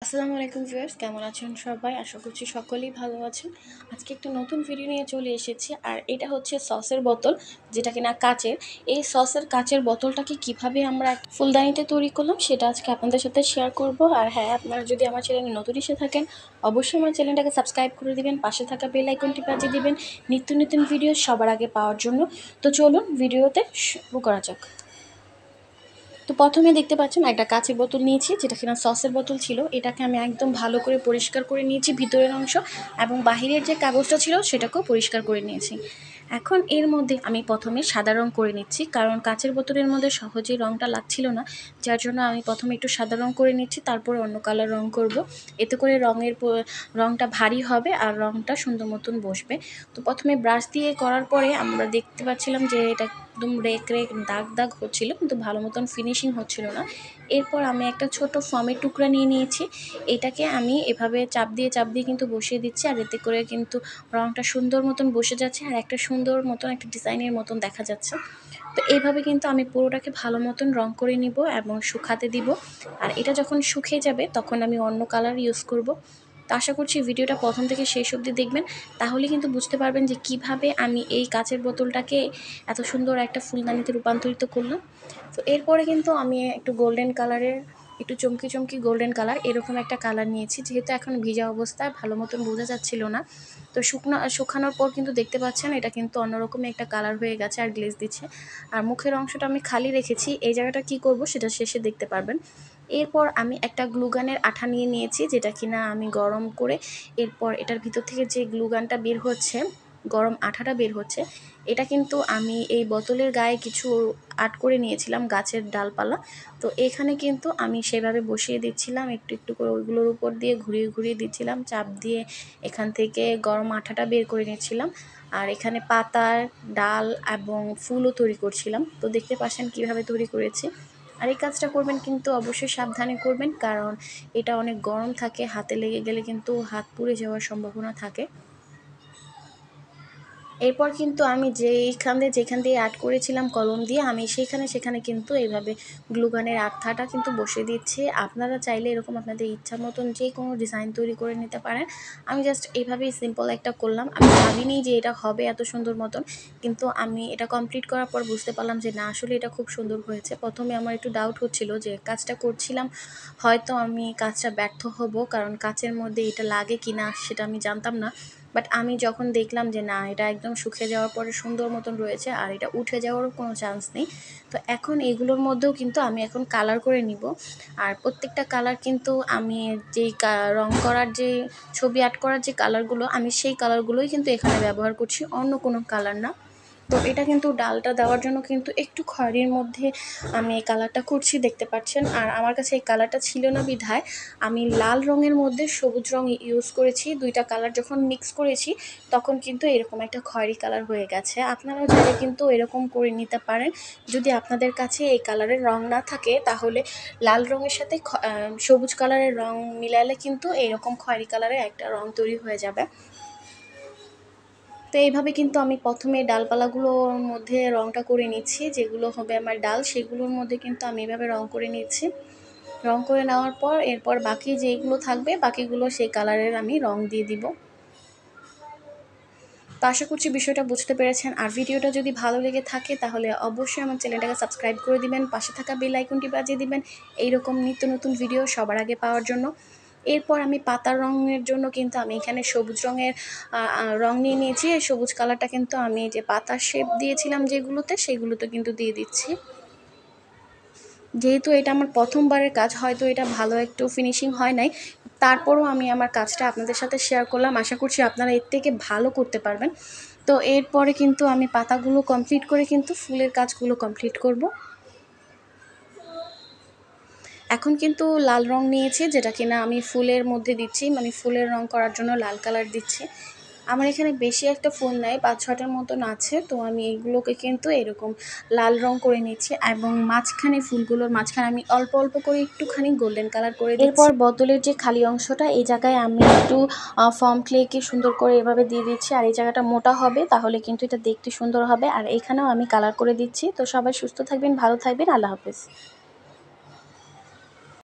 আসসালামু আলাইকুম ভিউয়ার্স, কেমন আছেন সবাই? আশা করছি সকলেই ভালো আছেন। আজকে একটা নতুন ভিডিও নিয়ে চলে এসেছি, আর এটা হচ্ছে সসের বোতল, যেটা কিনা কাচের। এই সসের কাচের বোতলটাকে কিভাবে আমরা ফুলদানিতে তৈরি করলাম সেটা আজকে আপনাদের সাথে শেয়ার করব। আর হ্যাঁ, আপনারা যদি আমার চ্যানেলে নতুন এসে থাকেন অবশ্যই আমার চ্যানেলটাকে সাবস্ক্রাইব করে দিবেন, পাশে থাকা বেল আইকনটি বাজিয়ে দিবেন নিত্য নতুন ভিডিও সবার আগে পাওয়ার জন্য। তো চলুন ভিডিওতে শুরু করা যাক। তো প্রথমে দেখতে পাচ্ছেন একটা কাঁচের বোতল নিয়েছি, যেটা কিনা সসের বোতল ছিল। এটাকে আমি একদম ভালো করে পরিষ্কার করে নিয়েছি ভিতরের অংশ, এবং বাহিরের যে কাগজটা ছিল সেটাকেও পরিষ্কার করে নিয়েছি। এখন এর মধ্যে আমি প্রথমে সাদা রং করে নিচ্ছি, কারণ কাঁচের বোতলের মধ্যে সহজেই রংটা লাগছিল না, যার জন্য আমি প্রথমে একটু সাদা রং করে নিচ্ছি, তারপরে অন্য কালার রং করব। এতে করে রংটা ভারী হবে আর রংটা সুন্দর মতন বসবে। তো প্রথমে ব্রাশ দিয়ে করার পরে আমরা দেখতে পাচ্ছিলাম যে এটা একদম রেক দাগ দাগ হচ্ছিল, কিন্তু ভালো মতন ফিনিশিং হচ্ছিল না। এরপর আমি একটা ছোট ফর্মের টুকরা নিয়ে নিয়েছি, এটাকে আমি এভাবে চাপ দিয়ে কিন্তু বসিয়ে দিচ্ছি, আর এতে করে কিন্তু রংটা সুন্দর মতন বসে যাচ্ছে, আর একটা সুন্দর মতন একটা ডিজাইনের মতন দেখা যাচ্ছে। তো এইভাবে কিন্তু আমি পুরোটাকে ভালো মতন রং করে নিব এবং শুকাতে দিব। আর এটা যখন শুকিয়ে যাবে তখন আমি অন্য কালার ইউজ করব। তো আশা করছি ভিডিওটা প্রথম থেকে শেষ অবধি দেখবেন, তাহলে কিন্তু বুঝতে পারবেন যে কিভাবে আমি এই কাচের বোতলটাকে এত সুন্দর একটা ফুলদানিতে রূপান্তরিত করলাম। তো এরপরে কিন্তু আমি একটু গোল্ডেন কালারের, একটু চমকি চমকি গোল্ডেন কালার এরকম একটা কালার নিয়েছি, যেহেতু এখন ভিজা অবস্থায় ভালো মতন বোঝা যাচ্ছিল না। তো শুকানোর পর কিন্তু দেখতে পাচ্ছেন এটা কিন্তু অন্যরকমই একটা কালার হয়ে গেছে আর গ্লেজ দিচ্ছে। আর মুখের অংশটা আমি খালি রেখেছি, এই জায়গাটা কি করব সেটা শেষে দেখতে পারবেন। এরপর আমি একটা গ্লুগানের আঠা নিয়ে নিয়েছি, যেটা কিনা আমি গরম করে এরপর এটার ভিতর থেকে যে গ্লুগানটা বের হচ্ছে, গরম আঠাটা বের হচ্ছে, এটা কিন্তু আমি এই বোতলের গায়ে কিছু আর্ট করে নিয়েছিলাম গাছের ডালপালা। তো এখানে কিন্তু আমি সেভাবে বসিয়ে দিচ্ছিলাম, একটু একটু করে ওইগুলোর উপর দিয়ে ঘুরিয়ে ঘুরিয়ে দিচ্ছিলাম, চাপ দিয়ে এখান থেকে গরম আঠাটা বের করে নিচ্ছিলাম। আর এখানে পাতার ডাল এবং ফুলও তৈরি করছিলাম। তো দেখতে পাচ্ছেন কীভাবে তৈরি করেছি। আর এই কাজটা করবেন কিন্তু অবশ্যই সাবধানে করবেন, কারণ এটা অনেক গরম থাকে, হাতে লেগে গেলে কিন্তু হাত পুড়ে যাওয়ার সম্ভাবনা থাকে। এরপর কিন্তু আমি যেখান দিয়ে আর্ট করেছিলাম কলম দিয়ে, আমি সেখানে কিন্তু এইভাবে গ্লুগানের আঠাটা কিন্তু বসিয়ে দিচ্ছি। আপনারা চাইলে এরকম আপনাদের ইচ্ছা মতন যে কোনো ডিজাইন তৈরি করে নিতে পারেন। আমি জাস্ট এইভাবেই সিম্পল একটা করলাম। আমি ভাবিনি যে এটা হবে এত সুন্দর মতন, কিন্তু আমি এটা কমপ্লিট করার পর বুঝতে পারলাম যে না, আসলে এটা খুব সুন্দর হয়েছে। প্রথমে আমার একটু ডাউট হচ্ছিল যে কাজটা করছিলাম হয়তো আমি কাজটা ব্যর্থ হব, কারণ কাচের মধ্যে এটা লাগে কি না সেটা আমি জানতাম না। বাট আমি যখন দেখলাম যে না, এটা একদম শুকিয়ে যাওয়ার পরে সুন্দর মতন রয়েছে আর এটা উঠে যাওয়ারও কোনো চান্স নেই। তো এখন এগুলোর মধ্যেও কিন্তু আমি এখন কালার করে নিব। আর প্রত্যেকটা কালার কিন্তু আমি যেই রং করার যে ছবি আর্ট করার যে কালারগুলো, আমি সেই কালারগুলোই কিন্তু এখানে ব্যবহার করছি, অন্য কোনো কালার না। তো এটা কিন্তু ডালটা দেওয়ার জন্য কিন্তু একটু খয়েরির মধ্যে আমি এই কালারটা করছি, দেখতে পাচ্ছেন। আর আমার কাছে এই কালারটা ছিল না বিধায় আমি লাল রঙের মধ্যে সবুজ রং ইউজ করেছি। দুইটা কালার যখন মিক্স করেছি তখন কিন্তু এরকম একটা খয়েরি কালার হয়ে গেছে। আপনারাও চাইলে কিন্তু এরকম করে নিতে পারেন। যদি আপনাদের কাছে এই কালারের রং না থাকে তাহলে লাল রঙের সাথে সবুজ কালারের রং মিলালে কিন্তু এরকম খয়েরি কালারের একটা রং তৈরি হয়ে যাবে। তো এইভাবে কিন্তু আমি প্রথমে ডালপালাগুলোর মধ্যে রংটা করে নিচ্ছি, যেগুলো হবে আমার ডাল সেগুলোর মধ্যে কিন্তু আমি এভাবে রং করে নিচ্ছি। রং করে নেওয়ার পর এরপর বাকি যেগুলো থাকবে বাকিগুলো সেই কালারের আমি রং দিয়ে দিব। তো আশা করছি বিষয়টা বুঝতে পেরেছেন। আর ভিডিওটা যদি ভালো লেগে থাকে তাহলে অবশ্যই আমার চ্যানেলটাকে সাবস্ক্রাইব করে দিবেন, পাশে থাকা বেল আইকনটি বাজিয়ে দিবেন এইরকম নিত্য নতুন ভিডিও সবার আগে পাওয়ার জন্য। এরপর আমি পাতার রঙের জন্য কিন্তু আমি এখানে সবুজ রঙের রং নিয়ে নিয়েছি। এই সবুজ কালারটা কিন্তু আমি যে পাতার শেপ দিয়েছিলাম যেগুলোতে, সেগুলোতে কিন্তু দিয়ে দিচ্ছি। যেহেতু এটা আমার প্রথমবারের কাজ, হয়তো এটা ভালো একটু ফিনিশিং হয় নাই, তারপরও আমি আমার কাজটা আপনাদের সাথে শেয়ার করলাম। আশা করছি আপনারা এর থেকে ভালো করতে পারবেন। তো এরপরে কিন্তু আমি পাতাগুলো কমপ্লিট করে কিন্তু ফুলের কাজগুলো কমপ্লিট করব। এখন কিন্তু লাল রং নিয়েছি, যেটা কিনা আমি ফুলের মধ্যে দিচ্ছি, মানে ফুলের রং করার জন্য লাল কালার দিচ্ছি। আমার এখানে বেশি একটা ফুল নাই, 5-6টার মতন আছে। তো আমি এইগুলোকে কিন্তু এরকম লাল রং করে নিচ্ছি, এবং মাঝখানে ফুলগুলোর মাঝখানে আমি অল্প অল্প করে একটুখানি গোল্ডেন কালার করে দিচ্ছি। এরপর বোতলের যে খালি অংশটা, এই জায়গায় আমি একটু ফর্ম ক্লেকে সুন্দর করে এভাবে দিয়ে দিচ্ছি। আর এই জায়গাটা মোটা হবে, তাহলে কিন্তু এটা দেখতে সুন্দর হবে। আর এখানেও আমি কালার করে দিচ্ছি। তো সবাই সুস্থ থাকবেন, ভালো থাকবেন, আল্লাহ হাফেজ।